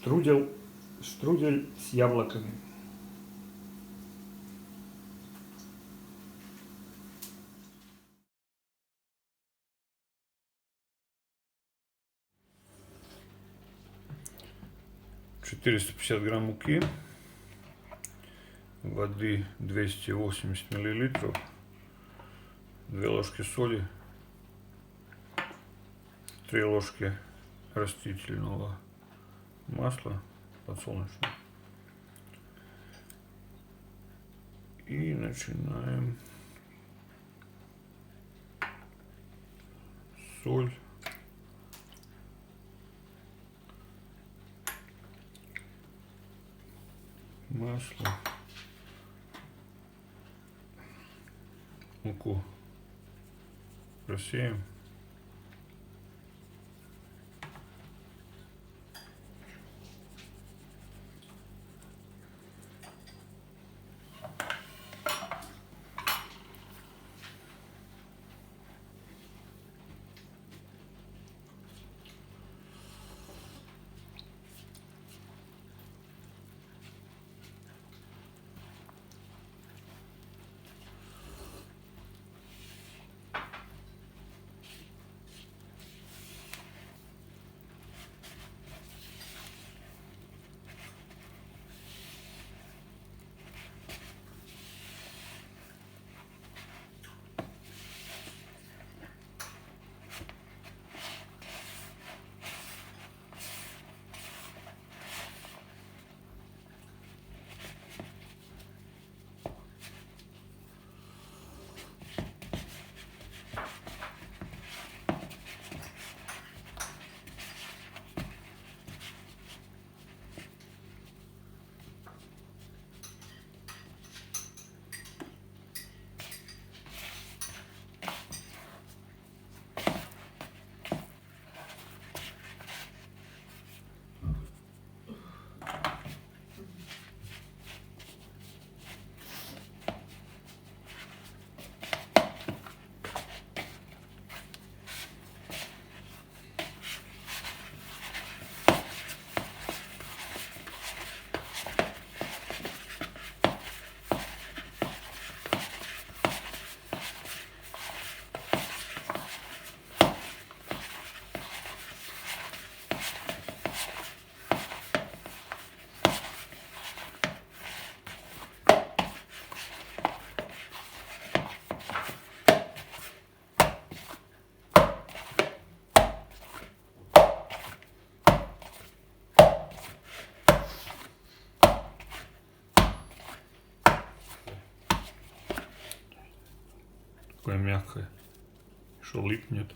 Штрудель с яблоками. «450 грамм муки, воды 280 миллилитров, 2 ложки соли, 3 ложки растительного масла подсолнечного. И начинаем. Соль. Масло. Муку просеем. Такое мягкое, что липнет.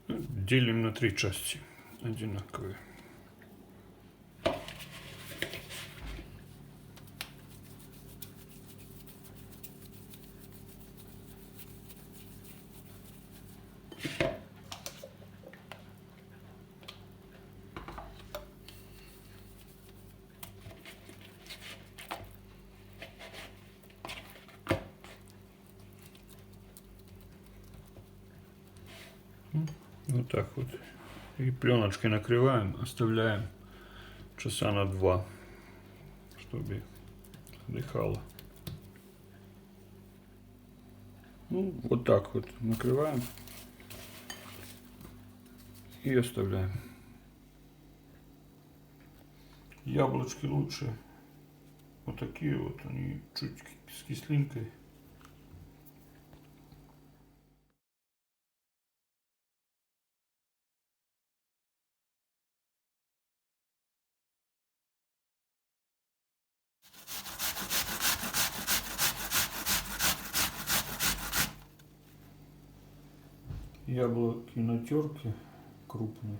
Делим на 3 части одинаковые. Вот так вот. И пленочкой накрываем, оставляем часа на 2, чтобы отдыхало. Ну, вот так вот накрываем и оставляем. Яблочки лучше вот такие вот, они чуть с кислинкой. Яблоки на терке крупные,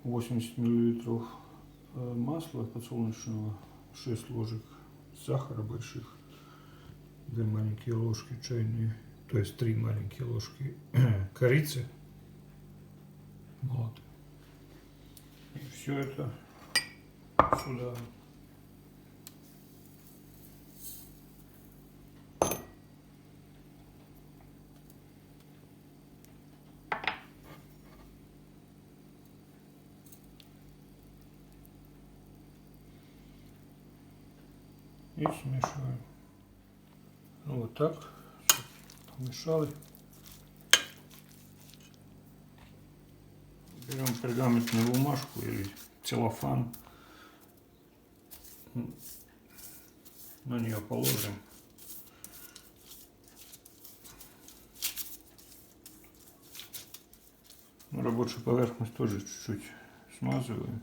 80 миллилитров масла подсолнечного, 6 ложек сахара больших, 2 маленькие ложки чайные, то есть 3 маленькие ложки корицы молотой. И все это сюда. и смешиваем. Вот так. Все помешали. Берем пергаментную бумажку или целлофан. На нее положим. Рабочую поверхность тоже чуть-чуть смазываем.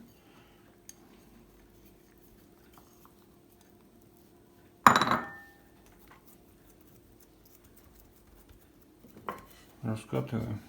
Раскатываем.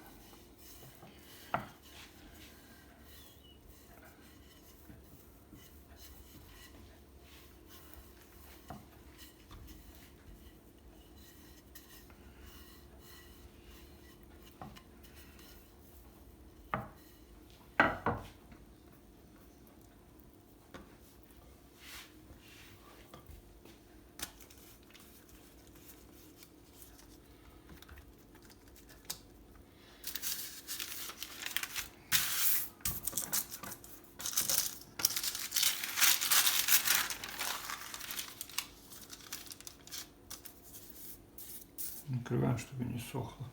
Накрываем, чтобы не сохло.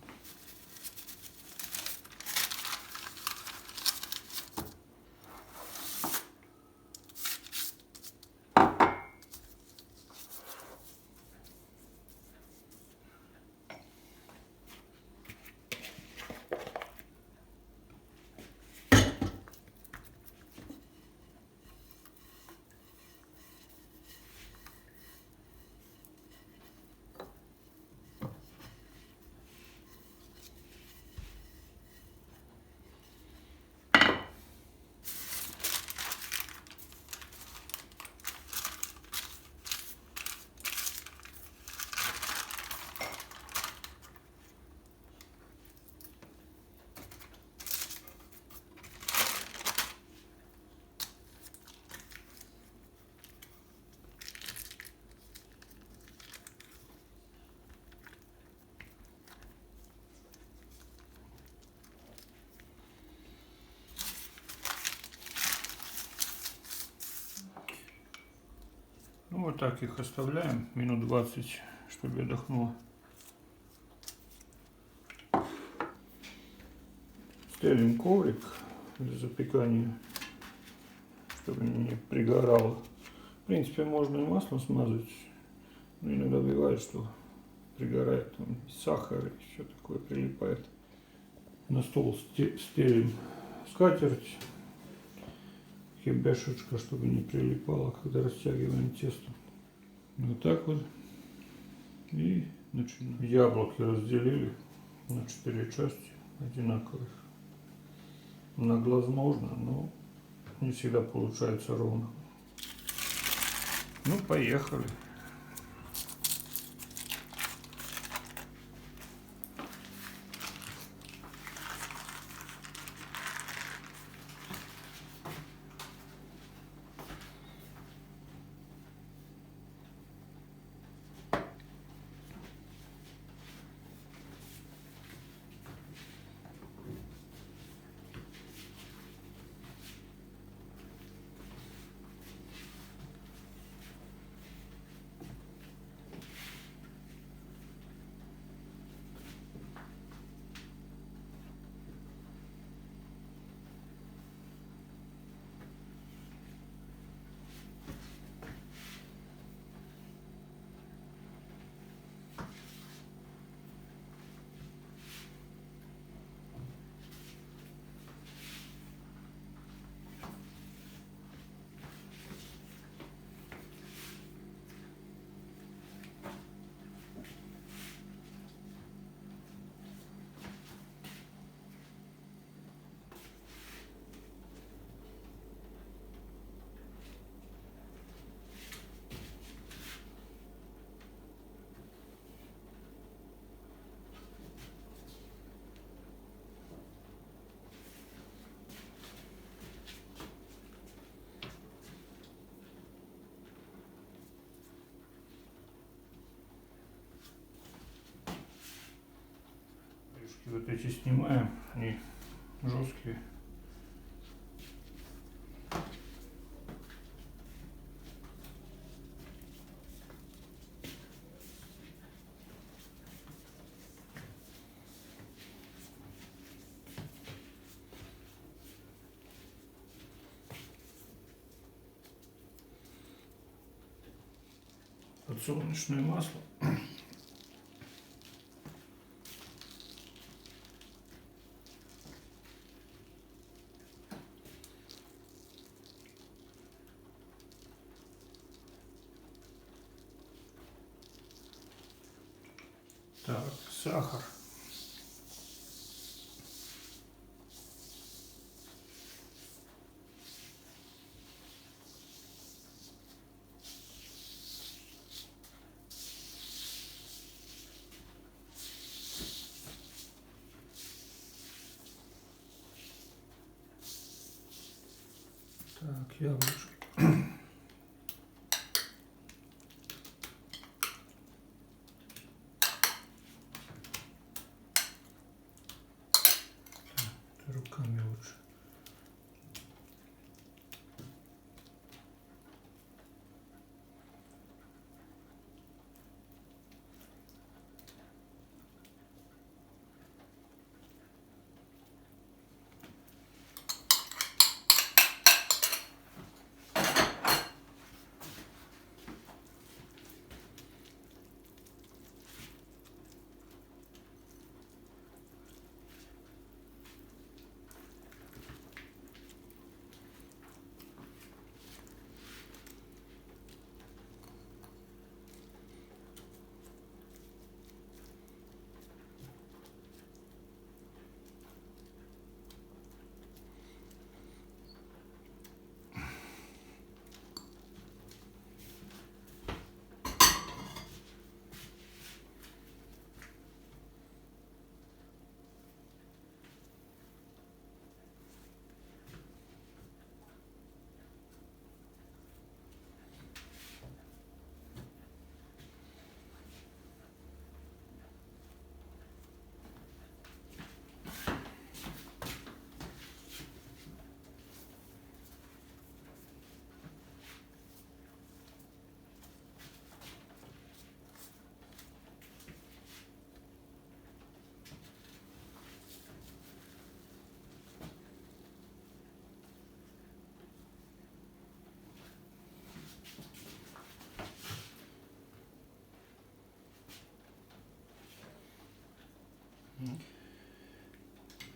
Ну, вот так их оставляем минут 20, чтобы отдохнуло. Стелим коврик для запекания, чтобы не пригорало. В принципе, можно и маслом смазать, но иногда бывает, что пригорает там сахар и все такое прилипает. На стол стелим скатерть, хебешечка, чтобы не прилипало, когда растягиваем тесто. Вот так вот. И начинаем. Яблоки разделили на 4 части одинаковых. На глаз можно, но не всегда получается ровно. Ну, поехали. Вот эти снимаем, они жесткие. подсолнечное масло. Так, сахар. Так, яблочко. Руками лучше.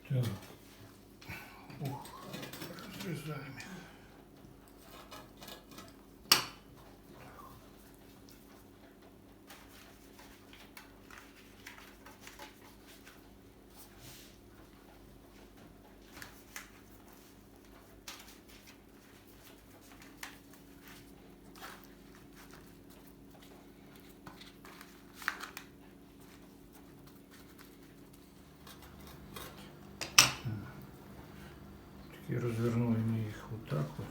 Так. Ух, разрезаем их. И развернули мне их вот так вот.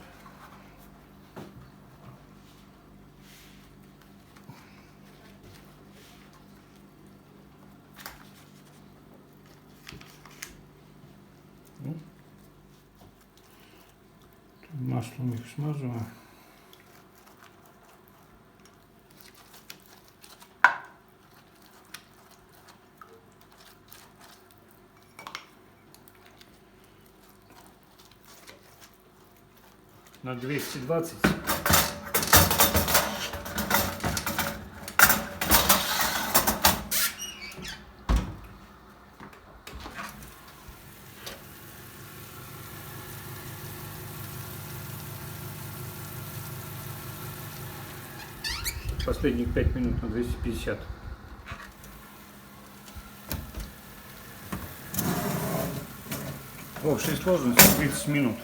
Маслом их смазываю. На 220. Последних 5 минут на 250. В общей сложности 30 минут.